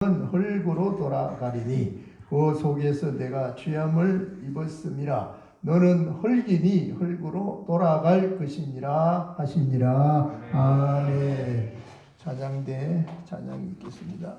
흙으로 돌아가리니 그 속에서 내가 죄함을 입었음이라. 너는 흙이니 흙으로 돌아갈 것이니라 하시니라. 아멘. 찬양대 찬양이 있겠습니다.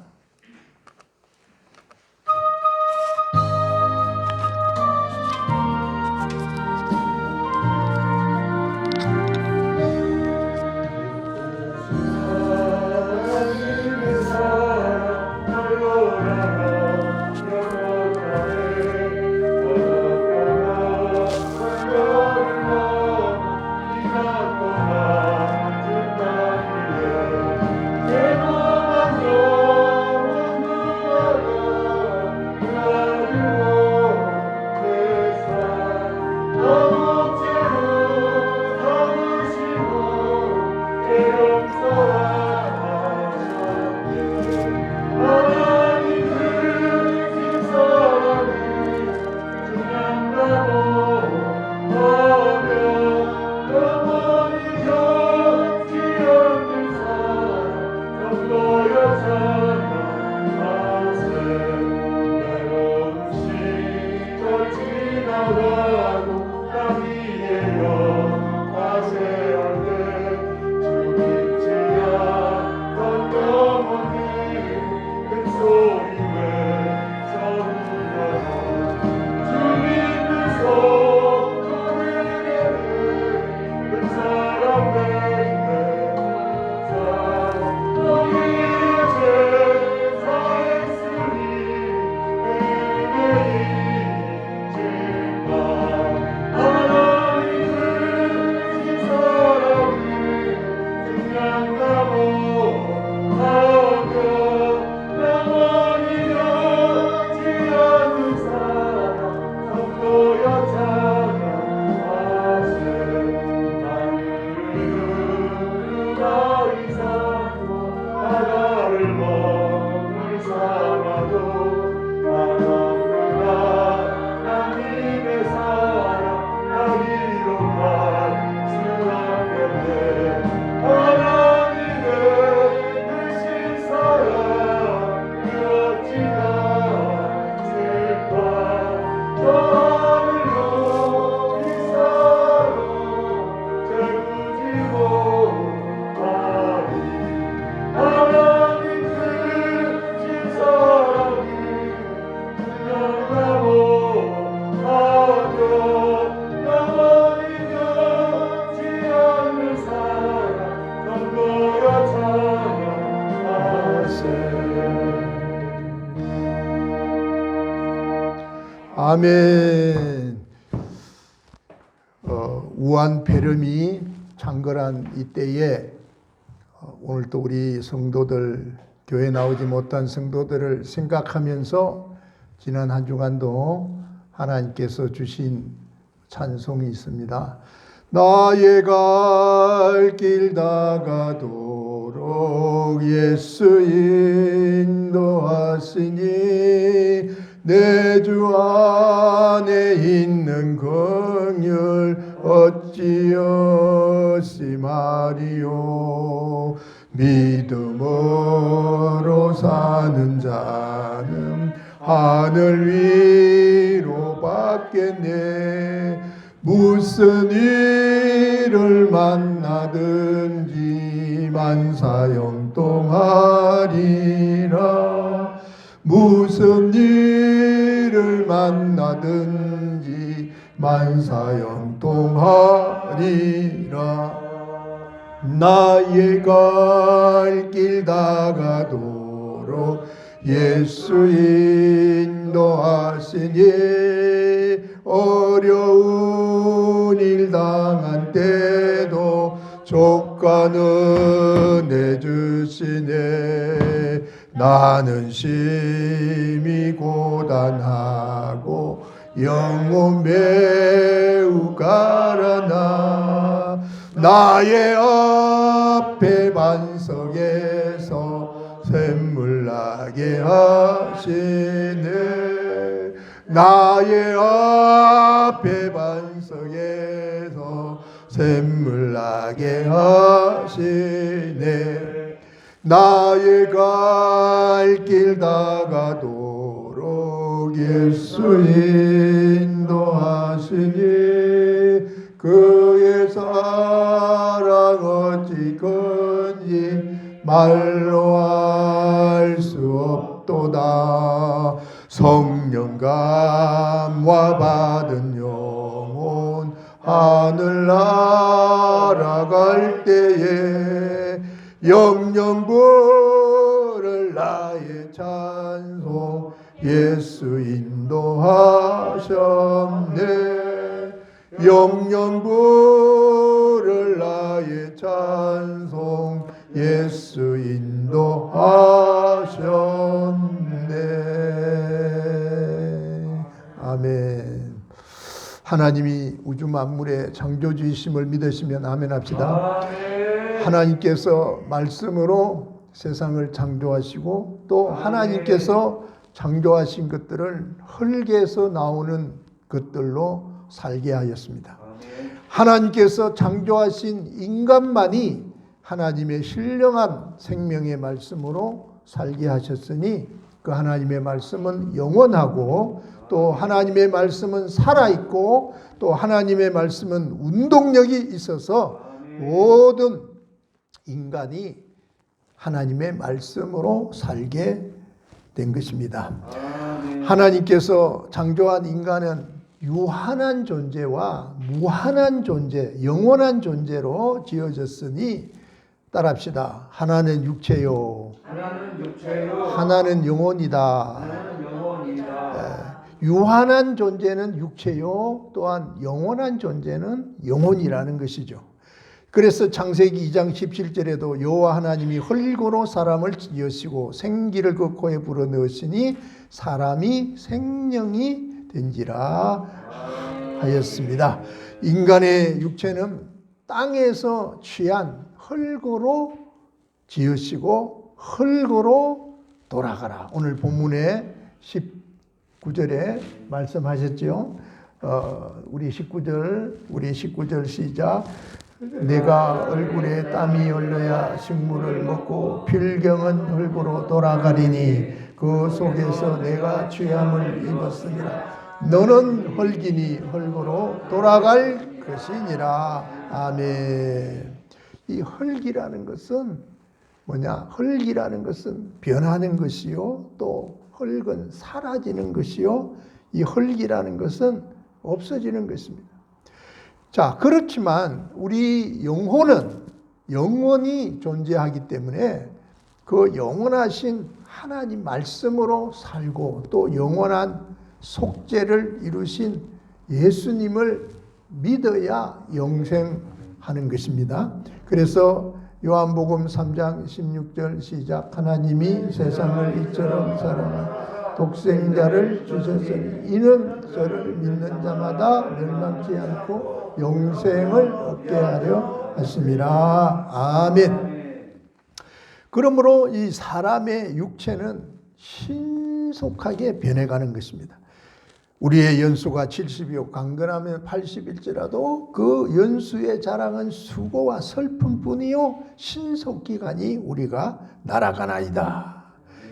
아멘. 우한 폐렴이 창궐한 이때에 오늘 또 우리 성도들, 교회 나오지 못한 성도들을 생각하면서 지난 한 주간도 하나님께서 주신 찬송이 있습니다. 나의 갈 길 다가도록 예수 인도하시니 내 주 안에 있는 긍휼 어찌없이 말이요. 믿음으로 사는 자는 하늘 위로 받겠네. 무슨 일을 만나든지 만사형통하리라. 무슨 일을 만나든지 만사형통하리라. 나의 갈 길 다가도록 예수 인도하시니 어려운 일 당한 때도 족간은 내주시네. 나는 심히 고단하고 영혼 매우 가라나. 나의 앞에 반석에서 샘물 나게 하시네. 나의 앞에 반석에서 샘물 나게 하시네. 나의 갈 길 다가도록 예수 인도하시니 그의 사랑 어찌 건지 말로 알 수 없도다. 성령 감화 받은 영혼 하늘 날아갈 때에 영영 부를 나의 찬송 예수 인도하셨네. 영영 부를 나의 찬송 예수 인도하셨네. 아멘. 하나님이 우주 만물의 창조주이심을 믿으시면 아멘 합시다. 하나님께서 말씀으로 세상을 창조하시고 또 하나님께서 창조하신 것들을 흙에서 나오는 것들로 살게 하였습니다. 하나님께서 창조하신 인간만이 하나님의 신령한 생명의 말씀으로 살게 하셨으니 그 하나님의 말씀은 영원하고 또 하나님의 말씀은 살아있고 또 하나님의 말씀은 운동력이 있어서 모든 인간이 하나님의 말씀으로 살게 된 것입니다. 하나님께서 창조한 인간은 유한한 존재와 무한한 존재, 영원한 존재로 지어졌으니 따라합시다. 하나는 육체요. 하나는 영혼이다. 유한한 존재는 육체요. 또한 영원한 존재는 영혼이라는 것이죠. 그래서 창세기 2장 17절에도 여호와 하나님이 흙으로 사람을 지으시고 생기를 그 코에 불어넣으시니 사람이 생명이 된지라 하였습니다. 인간의 육체는 땅에서 취한 흙으로 지으시고 흙으로 돌아가라. 오늘 본문에 19절에 말씀하셨죠. 우리 19절 시작. 내가 얼굴에 땀이 흘러야 식물을 먹고 필경은 흙으로 돌아가리니 그 속에서 내가 취함을 입었으니라. 너는 흙이니 흙으로 돌아갈 것이니라. 아멘. 이 흙이라는 것은 뭐냐? 흙이라는 것은 변하는 것이요. 또 흙은 사라지는 것이요. 이 흙이라는 것은 없어지는 것입니다. 자, 그렇지만 우리 영혼은 영원히 존재하기 때문에 그 영원하신 하나님 말씀으로 살고 또 영원한 속죄를 이루신 예수님을 믿어야 영생하는 것입니다. 그래서 요한복음 3장 16절 시작. 하나님이 세상을 이처럼 사랑한 독생자를 주셨으니 이는 저를 믿는 자마다 멸망치 않고 영생을 얻게 하려 하심이라. 아멘. 그러므로 이 사람의 육체는 신속하게 변해가는 것입니다. 우리의 연수가 70이요 강건하면 80일지라도 그 연수의 자랑은 수고와 슬픔뿐이요 신속기간이 우리가 날아가나이다.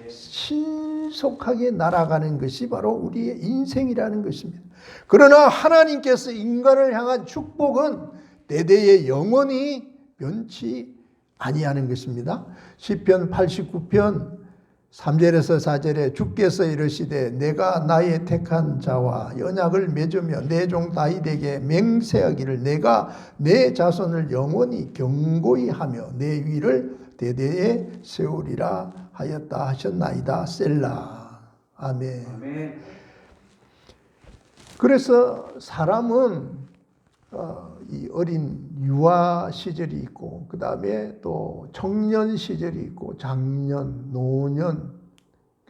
신속하게 날아가는 것이 바로 우리의 인생이라는 것입니다. 그러나 하나님께서 인간을 향한 축복은 대대에 영원히 변치 아니하는 것입니다. 시편 89편 3절에서 4절에 주께서 이르시되 내가 나의 택한 자와 언약을 맺으며 내 종 다윗에게 맹세하기를 내가 내 자손을 영원히 경고히 하며 내 위를 대대에 세우리라 하였다 하셨나이다. 셀라. 아멘. 아멘. 그래서 사람은 이 어린 유아 시절이 있고 그 다음에 또 청년 시절이 있고 장년, 노년.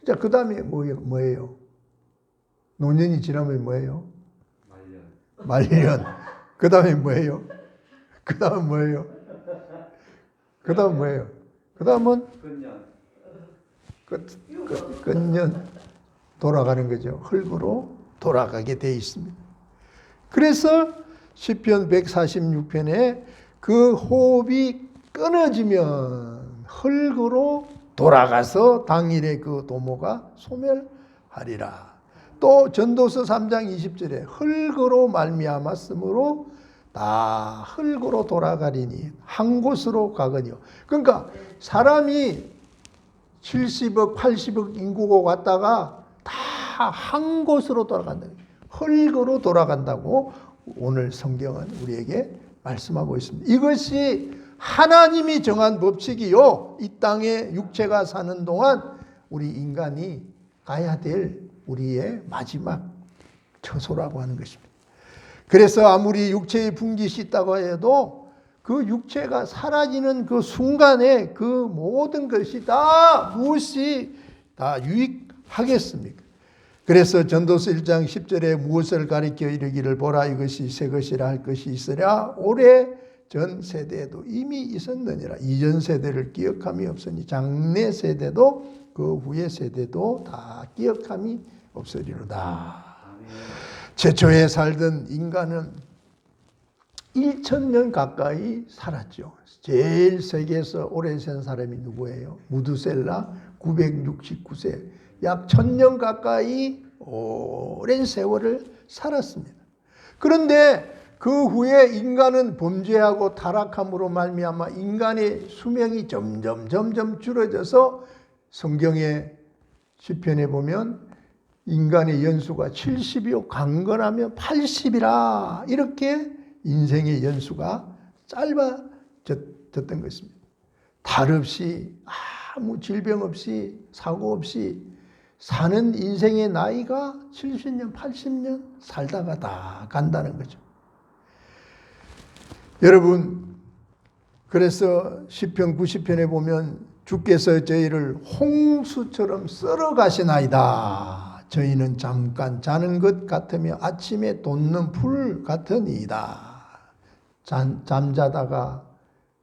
자, 그 다음에 뭐예요? 노년이 지나면 뭐예요? 말년. 그 다음에 뭐예요? 그 다음은 뭐예요? 그 다음은 뭐예요? 그 다음은 끝년 돌아가는 거죠. 흙으로 돌아가게 돼 있습니다. 그래서 시편 146편에 그 호흡이 끊어지면 흙으로 돌아가서 당일에 그 도모가 소멸하리라. 또 전도서 3장 20절에 흙으로 말미암았으므로 다 흙으로 돌아가리니 한 곳으로 가거니와. 그러니까 사람이 70억 80억 인구가 왔다가 다 한 곳으로 돌아간다. 흙으로 돌아간다고 오늘 성경은 우리에게 말씀하고 있습니다. 이것이 하나님이 정한 법칙이요, 이 땅에 육체가 사는 동안 우리 인간이 가야 될 우리의 마지막 처소라고 하는 것입니다. 그래서 아무리 육체의 분깃이 있다고 해도 그 육체가 사라지는 그 순간에 그 모든 것이 다 무엇이 다 유익하겠습니까? 그래서 전도서 1장 10절에 무엇을 가리켜 이르기를 보라 이것이 새 것이라 할 것이 있으랴 오래 전 세대에도 이미 있었느니라. 이전 세대를 기억함이 없으니 장래 세대도 그 후의 세대도 다 기억함이 없으리로다. 최초에 살던 인간은 1000년 가까이 살았죠. 제일 세계에서 오래 산 사람이 누구예요? 무두셀라 969세. 약 1000년 가까이 오랜 세월을 살았습니다. 그런데 그 후에 인간은 범죄하고 타락함으로 말미암아 인간의 수명이 점점 줄어져서 성경의 시편에 보면 인간의 연수가 70이요 강건하면 80이라 이렇게 인생의 연수가 짧아졌던 것입니다. 탈 없이 아무 질병 없이 사고 없이 사는 인생의 나이가 70년 80년 살다가 다 간다는 거죠. 여러분, 그래서 시편 90편에 보면 주께서 저희를 홍수처럼 썰어 가시나이다. 저희는 잠깐 자는 것 같으며 아침에 돋는 풀 같으니이다. 잠자다가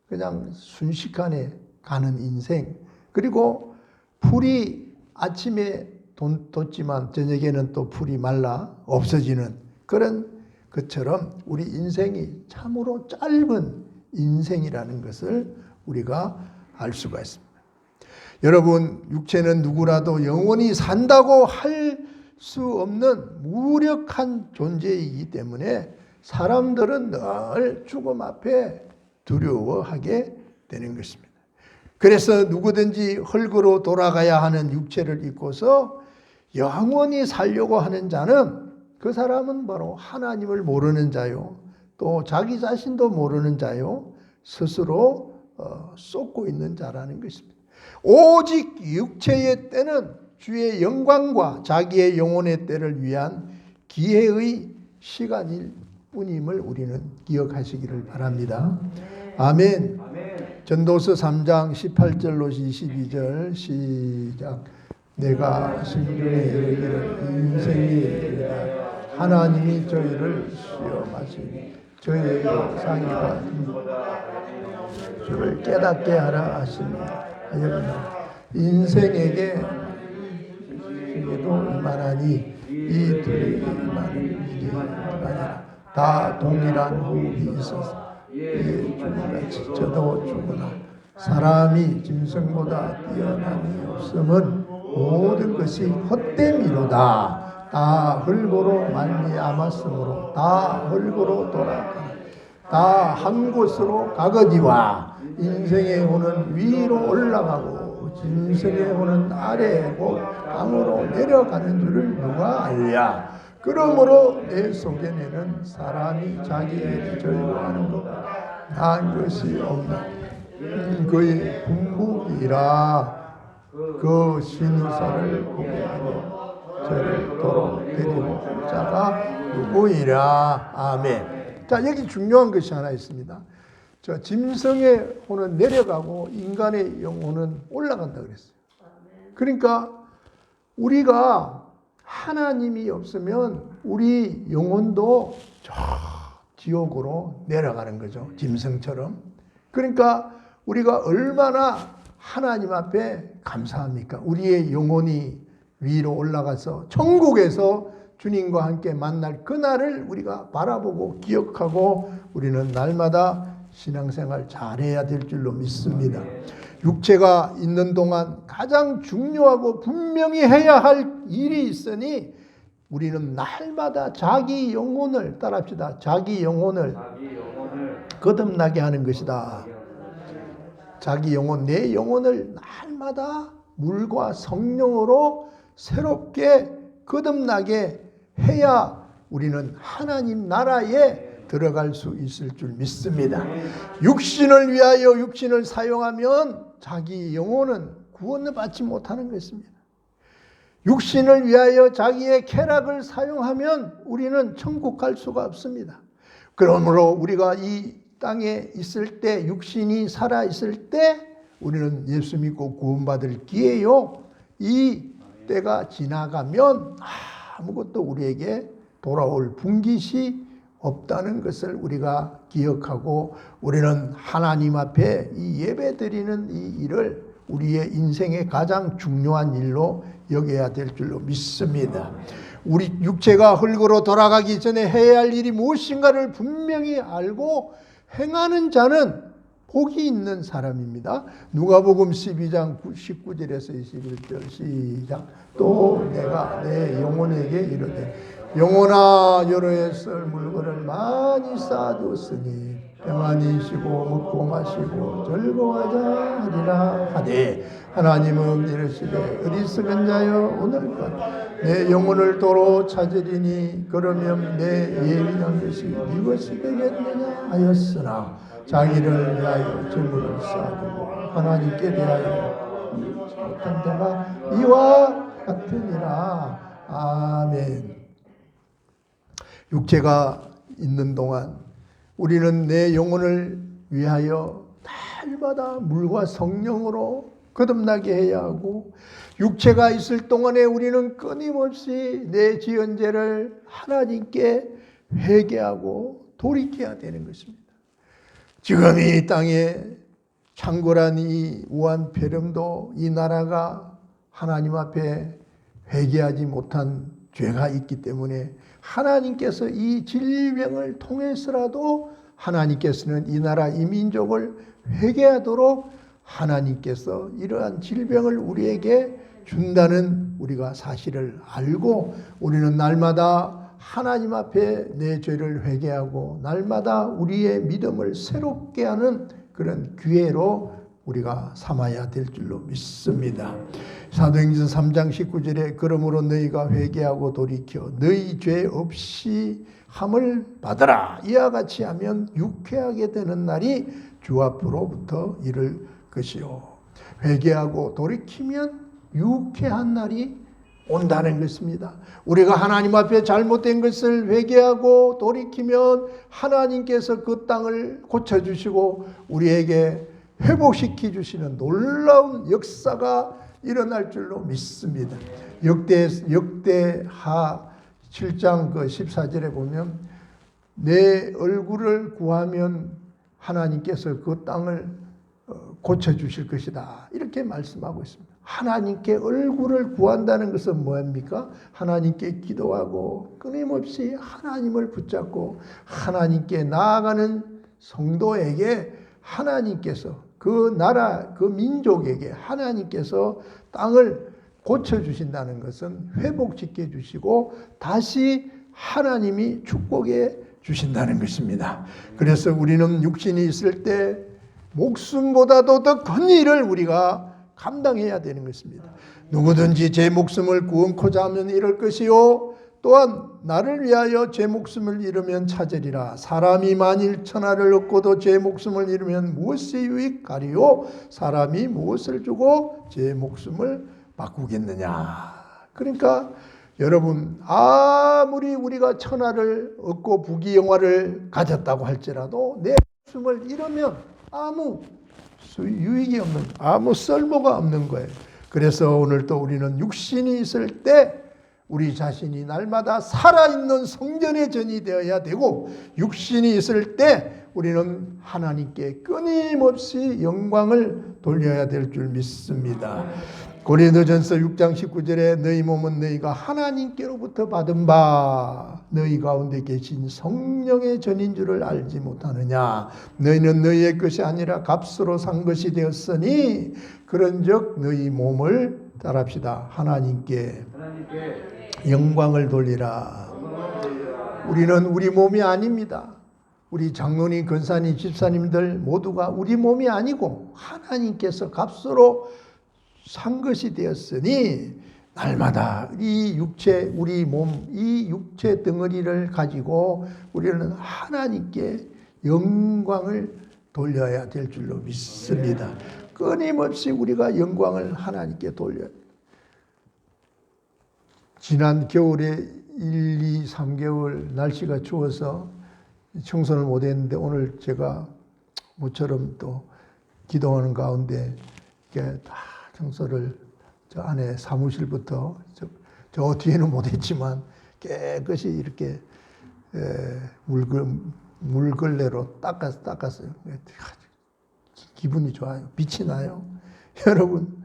그냥 순식간에 가는 인생. 그리고 풀이 아침에 돋지만 저녁에는 또 풀이 말라 없어지는 그런 것처럼 우리 인생이 참으로 짧은 인생이라는 것을 우리가 알 수가 있습니다. 여러분, 육체는 누구라도 영원히 산다고 할 수 없는 무력한 존재이기 때문에 사람들은 늘 죽음 앞에 두려워하게 되는 것입니다. 그래서 누구든지 흙으로 돌아가야 하는 육체를 입고서 영원히 살려고 하는 자는 그 사람은 바로 하나님을 모르는 자요, 또 자기 자신도 모르는 자요, 스스로 쏟고 있는 자라는 것입니다. 오직 육체의 때는 주의 영광과 자기의 영혼의 때를 위한 기회의 시간일 뿐임을 우리는 기억하시기를 바랍니다. 아멘. 전도서 3장 18절로 22절 시작. 내가 심중에 이르기를 인생이 이르다 하나님이 저희를 시험하시니 저희에게 상이와 주를 깨닫게 하라 하시니라. 인생에게 도 이만하니 이 둘이 이만한 일이 아니라 다 동일한 호흡이 있어서 이에 죽음같이 저도 죽으나 사람이 짐승보다 뛰어남이 없음은 모든 것이 헛됨이로다. 다 흙으로 말미암았으므로 다 흙으로 돌아가니 다 한 곳으로 가거니와 인생의 혼은 위로 올라가고 짐승의 혼은 아래고 땅으로 내려가는 줄을 누가 알랴. 그러므로 내 속에는 사람이 자기 일이 즐거워하는 것보다 나은 것이 없나. 그의 궁극이라. 그 신사를 보게 하며 저를 도로 데리고 자가 누구이랴. 아멘. 자, 여기 중요한 것이 하나 있습니다. 저 짐승의 혼은 내려가고 인간의 영혼은 올라간다 그랬어요. 그러니까 우리가 하나님이 없으면 우리 영혼도 저 지옥으로 내려가는 거죠. 짐승처럼. 그러니까 우리가 얼마나 하나님 앞에 감사합니까? 우리의 영혼이 위로 올라가서 천국에서 주님과 함께 만날 그날을 우리가 바라보고 기억하고 우리는 날마다 신앙생활 잘해야 될 줄로 믿습니다. 육체가 있는 동안 가장 중요하고 분명히 해야 할 일이 있으니 우리는 날마다 자기 영혼을 따라합시다. 자기 영혼을 거듭나게 하는 것이다. 자기 영혼, 내 영혼을 날마다 물과 성령으로 새롭게 거듭나게 해야 우리는 하나님 나라에 들어갈 수 있을 줄 믿습니다. 육신을 위하여 육신을 사용하면 자기 영혼은 구원을 받지 못하는 것입니다. 육신을 위하여 자기의 쾌락을 사용하면 우리는 천국 갈 수가 없습니다. 그러므로 우리가 이 땅에 있을 때, 육신이 살아 있을 때 우리는 예수 믿고 구원받을 기회요. 이 때가 지나가면 아무것도 우리에게 돌아올 분깃이 없다는 것을 우리가 기억하고 우리는 하나님 앞에 이 예배 드리는 이 일을 우리의 인생의 가장 중요한 일로 여겨야 될 줄로 믿습니다. 우리 육체가 흙으로 돌아가기 전에 해야 할 일이 무엇인가를 분명히 알고 행하는 자는 복이 있는 사람입니다. 누가복음 12장 19절에서 21절 시작. 또 내가 내 영혼에게 이르되 영혼아 여러 해 쓸 물건을 많이 쌓아두었으니 평안히 쉬고 먹고 마시고 즐거워하자 하리라 하되 하나님은 이르시되 어리석은 자여 오늘껏 내 영혼을 도로 찾으리니 그러면 내 예민한 것이 네 것이 되겠느냐 하였으나 자기를 위하여 재물을 쌓아두고 하나님께 대하여 못한 자가 이와 같으니라. 아멘. 육체가 있는 동안 우리는 내 영혼을 위하여 날마다 물과 성령으로 거듭나게 해야 하고 육체가 있을 동안에 우리는 끊임없이 내 지은 죄를 하나님께 회개하고 돌이켜야 되는 것입니다. 지금 이 땅에 창궐한 이 우한폐렴도 이 나라가 하나님 앞에 회개하지 못한 죄가 있기 때문에 하나님께서 이 질병을 통해서라도 하나님께서는 이 나라 이 민족을 회개하도록 하나님께서 이러한 질병을 우리에게 준다는 우리가 사실을 알고 우리는 날마다 하나님 앞에 내 죄를 회개하고 날마다 우리의 믿음을 새롭게 하는 그런 기회로 우리가 삼아야 될 줄로 믿습니다. 사도행전 3장 19절에 그러므로 너희가 회개하고 돌이켜 너희 죄 없이 함을 받으라. 이와 같이 하면 유쾌하게 되는 날이 주 앞으로부터 이를 것이요. 회개하고 돌이키면 유쾌한 날이 온다는 것입니다. 우리가 하나님 앞에 잘못된 것을 회개하고 돌이키면 하나님께서 그 땅을 고쳐주시고 우리에게 회복시켜 주시는 놀라운 역사가 일어날 줄로 믿습니다. 역대하 7장 14절에 보면 내 얼굴을 구하면 하나님께서 그 땅을 고쳐주실 것이다. 이렇게 말씀하고 있습니다. 하나님께 얼굴을 구한다는 것은 뭐입니까? 하나님께 기도하고 끊임없이 하나님을 붙잡고 하나님께 나아가는 성도에게 하나님께서 그 나라, 그 민족에게 하나님께서 땅을 고쳐주신다는 것은 회복시켜 주시고 다시 하나님이 축복해 주신다는 것입니다. 그래서 우리는 육신이 있을 때 목숨보다도 더 큰 일을 우리가 감당해야 되는 것입니다. 누구든지 제 목숨을 구원코자 하면 이럴 것이요 또한 나를 위하여 제 목숨을 잃으면 찾으리라. 사람이 만일 천하를 얻고도 제 목숨을 잃으면 무엇이 유익하리요? 사람이 무엇을 주고 제 목숨을 바꾸겠느냐. 그러니까 여러분 아무리 우리가 천하를 얻고 부귀영화를 가졌다고 할지라도 내 목숨을 잃으면 아무 유익이 없는, 아무 쓸모가 없는 거예요. 그래서 오늘 또 우리는 육신이 있을 때 우리 자신이 날마다 살아있는 성전의 전이 되어야 되고 육신이 있을 때 우리는 하나님께 끊임없이 영광을 돌려야 될 줄 믿습니다. 고린도전서 6장 19절에 너희 몸은 너희가 하나님께로부터 받은 바 너희 가운데 계신 성령의 전인 줄을 알지 못하느냐. 너희는 너희의 것이 아니라 값으로 산 것이 되었으니 그런즉 너희 몸을 따릅시다. 하나님께 영광을 돌리라. 우리는 우리 몸이 아닙니다. 우리 장로님, 권사님, 집사님들 모두가 우리 몸이 아니고 하나님께서 값으로 산 것이 되었으니 날마다 이 육체, 우리 몸, 이 육체 덩어리를 가지고 우리는 하나님께 영광을 돌려야 될 줄로 믿습니다. 끊임없이 우리가 영광을 하나님께 돌려야 돼요. 지난 겨울에 1, 2, 3개월 날씨가 추워서 청소를 못했는데 오늘 제가 모처럼 또 기도하는 가운데 이렇게 다 청소를 저 안에 사무실부터 저 뒤에는 못했지만 깨끗이 이렇게 물걸레로 닦았어요. 기분이 좋아요. 빛이 나요. 여러분,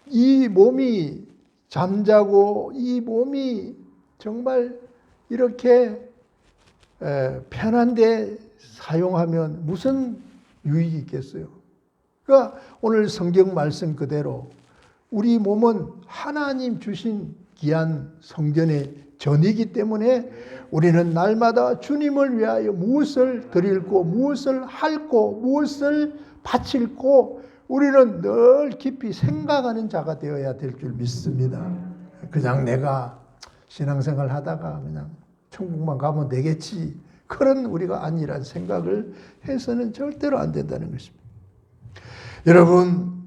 이 몸이 잠자고 이 몸이 정말 이렇게 편한데 사용하면 무슨 유익이 있겠어요? 그러니까 오늘 성경 말씀 그대로 우리 몸은 하나님 주신 귀한 성전의 전이기 때문에 우리는 날마다 주님을 위하여 무엇을 드릴고 무엇을 할고 무엇을 바칠고 우리는 늘 깊이 생각하는 자가 되어야 될 줄 믿습니다. 그냥 내가 신앙생활 하다가 그냥 천국만 가면 되겠지, 그런 우리가 아니란 생각을 해서는 절대로 안 된다는 것입니다. 여러분,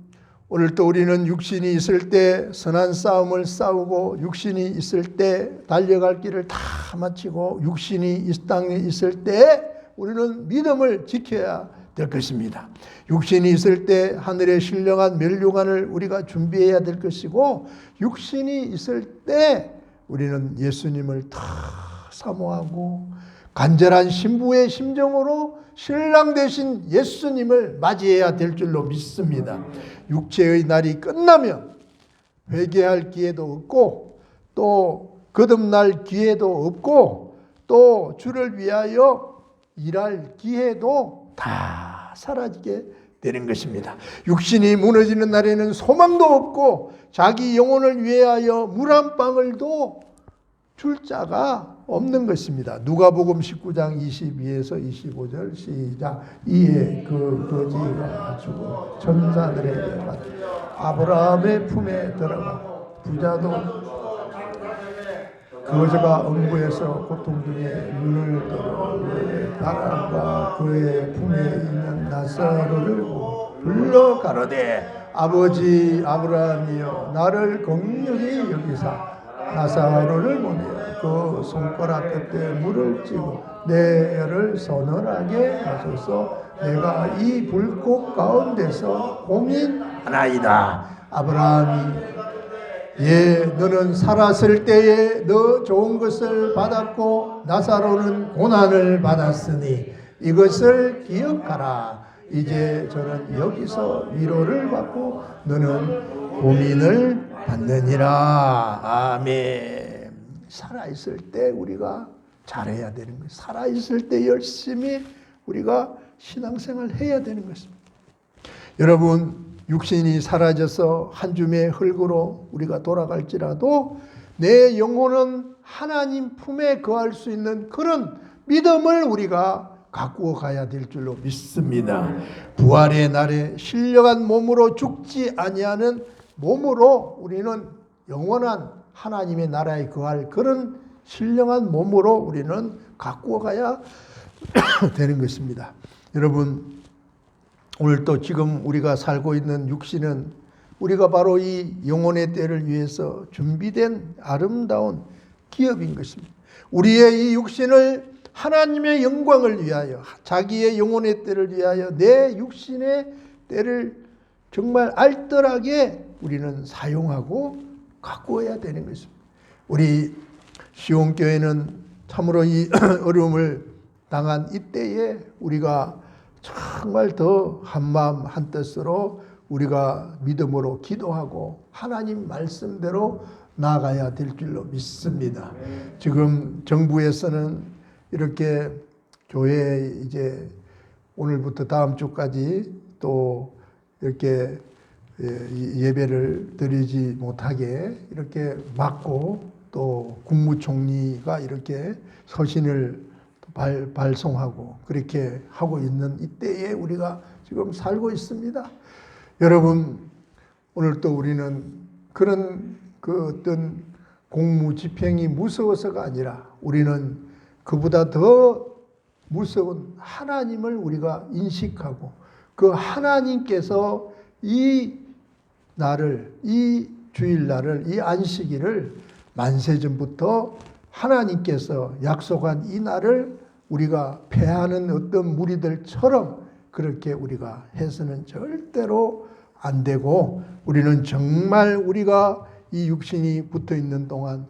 오늘 또 우리는 육신이 있을 때 선한 싸움을 싸우고 육신이 있을 때 달려갈 길을 다 마치고 육신이 이 땅에 있을 때 우리는 믿음을 지켜야 될 것입니다. 육신이 있을 때 하늘의 신령한 멸류관을 우리가 준비해야 될 것이고 육신이 있을 때 우리는 예수님을 다 사모하고 간절한 신부의 심정으로 신랑 되신 예수님을 맞이해야 될 줄로 믿습니다. 육체의 날이 끝나면 회개할 기회도 없고 또 거듭날 기회도 없고 또 주를 위하여 일할 기회도 다 사라지게 되는 것입니다. 육신이 무너지는 날에는 소망도 없고 자기 영혼을 위하여 물 한 방울도 줄 자가 없는 것입니다. 누가복음 19장 22에서 25절 시작. 이에 그 거지가 죽어 천사들에게 받아 아브라함의 품에 들어가 부자도 거지가 음부에서 고통 중에 눈을 들어 그의 나라가 그의 품에 있는 나사로를 불러 가로되 아버지 아브라함이여 나를 긍휼히 여기사 나사로를 보내어 그 손가락 끝에 물을 찌고 내 혀를 서늘하게 하소서. 내가 이 불꽃 가운데서 고민하나이다. 아브라함이 예, 너는 살았을 때에 너 좋은 것을 받았고 나사로는 고난을 받았으니 이것을 기억하라. 이제 저는 여기서 위로를 받고 너는 고민을 받느니라. 아멘. 살아있을 때 우리가 잘해야 되는 거예요. 살아있을 때 열심히 우리가 신앙생활 해야 되는 것입니다. 여러분, 육신이 사라져서 한 줌의 흙으로 우리가 돌아갈지라도 내 영혼은 하나님 품에 거할 수 있는 그런 믿음을 우리가 갖고 가야 될 줄로 믿습니다. 부활의 날에 신령한 몸으로 죽지 아니하는 몸으로 우리는 영원한 하나님의 나라에 거할 그런 신령한 몸으로 우리는 갖고 가야 되는 것입니다. 여러분, 오늘 또 지금 우리가 살고 있는 육신은 우리가 바로 이 영혼의 때를 위해서 준비된 아름다운 기업인 것입니다. 우리의 이 육신을 하나님의 영광을 위하여 자기의 영혼의 때를 위하여 내 육신의 때를 정말 알뜰하게 우리는 사용하고 가꾸어야 되는 것입니다. 우리 시온교회는 참으로 이 어려움을 당한 이때에 우리가 정말 더 한마음 한뜻으로 우리가 믿음으로 기도하고 하나님 말씀대로 나아가야 될 줄로 믿습니다. 지금 정부에서는 이렇게 교회에 이제 오늘부터 다음 주까지 또 이렇게 예배를 드리지 못하게 이렇게 막고 또 국무총리가 이렇게 서신을 발송하고 그렇게 하고 있는 이때에 우리가 지금 살고 있습니다. 여러분, 오늘 또 우리는 그런 그 어떤 공무 집행이 무서워서가 아니라 우리는 그보다 더 무서운 하나님을 우리가 인식하고 그 하나님께서 이 날을, 이 주일날을, 이 안식일을 만세전부터 하나님께서 약속한 이 날을 우리가 패하는 어떤 무리들처럼 그렇게 우리가 해서는 절대로 안 되고, 우리는 정말 우리가 이 육신이 붙어 있는 동안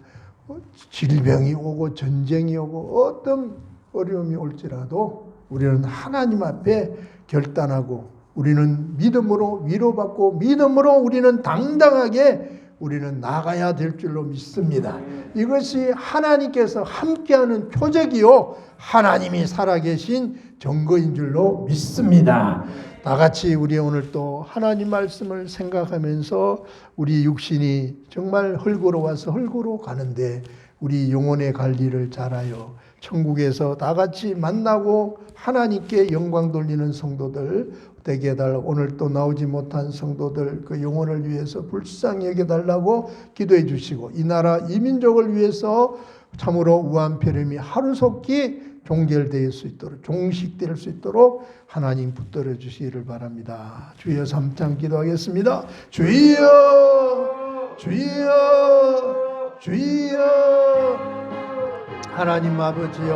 질병이 오고 전쟁이 오고 어떤 어려움이 올지라도 우리는 하나님 앞에 결단하고 우리는 믿음으로 위로받고 믿음으로 우리는 당당하게 우리는 나가야 될 줄로 믿습니다. 이것이 하나님께서 함께하는 표적이요 하나님이 살아계신 증거인 줄로 믿습니다. 다 같이 우리 오늘 또 하나님 말씀을 생각하면서 우리 육신이 정말 흙으로 와서 흙으로 가는데 우리 영혼의 관리를 잘하여 천국에서 다 같이 만나고 하나님께 영광 돌리는 성도들 되게 해달라고, 오늘 또 나오지 못한 성도들 그 영혼을 위해서 불쌍히 여겨달라고 기도해 주시고, 이 나라 이 민족을 위해서 참으로 우한폐렴이 하루속히 종결될 수 있도록, 종식될 수 있도록 하나님 붙들어 주시기를 바랍니다. 주여 3장 기도하겠습니다. 주여 주여 주여 하나님 아버지여,